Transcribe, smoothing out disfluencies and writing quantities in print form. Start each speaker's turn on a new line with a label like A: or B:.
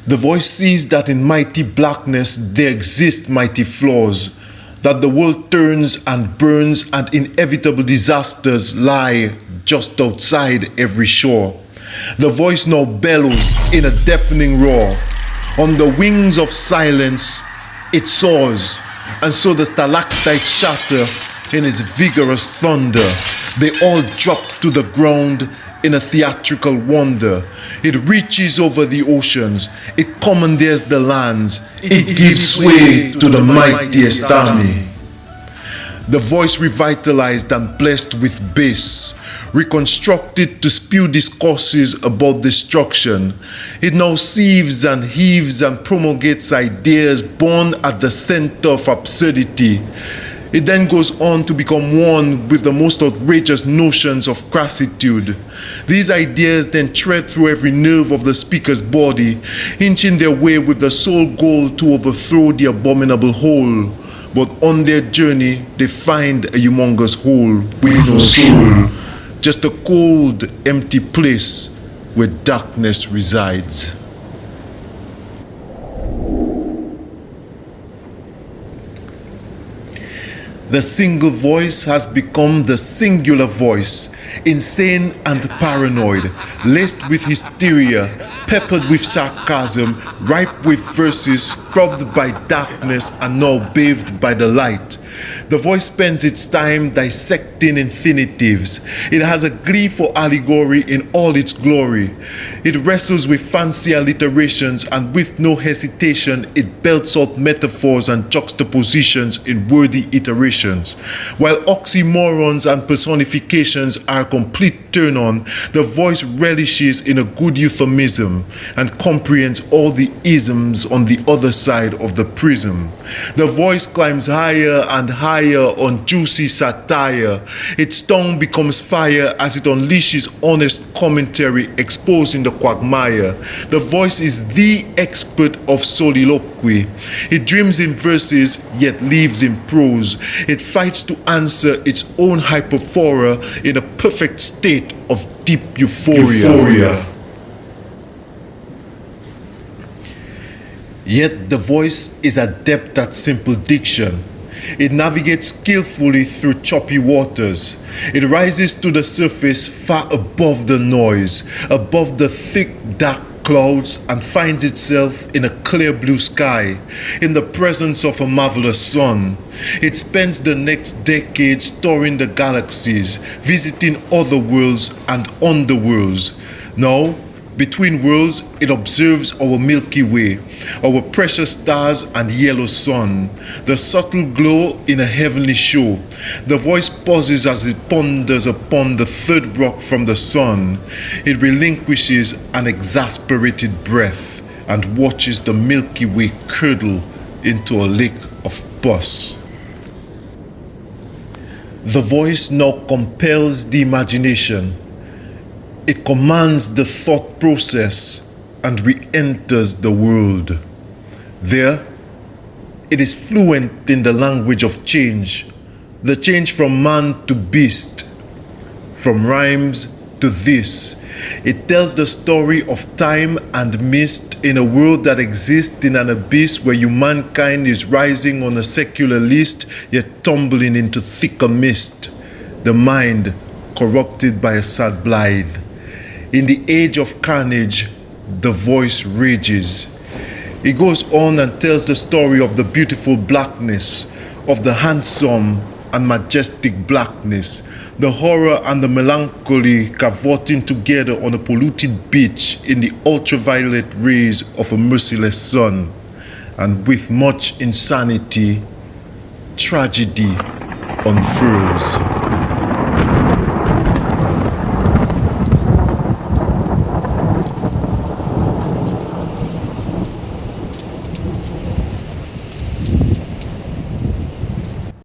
A: The voice sees that in mighty blackness there exist mighty flaws, that the world turns and burns and inevitable disasters lie just outside every shore. The voice now bellows in a deafening roar. On the wings of silence, it soars, and so the stalactites shatter in its vigorous thunder. They all drop to the ground in a theatrical wonder. It reaches over the oceans, it commandeers the lands, it gives sway to the mightiest army. The voice revitalized and blessed with bass, reconstructed to spew discourses about destruction. It now sieves and heaves and promulgates ideas born at the center of absurdity. It then goes on to become one with the most outrageous notions of crassitude. These ideas then tread through every nerve of the speaker's body, inching their way with the sole goal to overthrow the abominable whole. But on their journey, they find a humongous hole with no soul. Just a cold, empty place where darkness resides. The single voice has become the singular voice, insane and paranoid, laced with hysteria, peppered with sarcasm, ripe with verses, scrubbed by darkness and now bathed by the light. The voice spends its time dissecting infinitives. It has a glee for allegory in all its glory. It wrestles with fancy alliterations, and with no hesitation it belts out metaphors and juxtapositions in worthy iterations. While oxymorons and personifications are a complete turn-on, the voice relishes in a good euphemism and comprehends all the isms on the other side of the prism. The voice climbs higher and higher on juicy satire. Its tongue becomes fire as it unleashes honest commentary, exposing the quagmire. The voice is the expert of soliloquy. It dreams in verses, yet lives in prose. It fights to answer its own hyperphora in a perfect state of deep euphoria. Yet the voice is adept at simple diction. It navigates skillfully through choppy waters. It rises to the surface far above the noise, above the thick, dark clouds, and finds itself in a clear blue sky, in the presence of a marvelous sun. It spends the next decade storing the galaxies, visiting other worlds and underworlds. Now, between worlds, it observes our Milky Way, our precious stars and yellow sun, the subtle glow in a heavenly show. The voice pauses as it ponders upon the third rock from the sun. It relinquishes an exasperated breath and watches the Milky Way curdle into a lake of pus. The voice now compels the imagination. It commands the thought process and re-enters the world. There, it is fluent in the language of change, the change from man to beast, from rhymes to this. It tells the story of time and mist in a world that exists in an abyss where humankind is rising on a secular list, yet tumbling into thicker mist, the mind corrupted by a sad blithe. In the age of carnage, the voice rages. It goes on and tells the story of the beautiful blackness, of the handsome and majestic blackness, the horror and the melancholy cavorting together on a polluted beach in the ultraviolet rays of a merciless sun. And with much insanity, tragedy unfurls.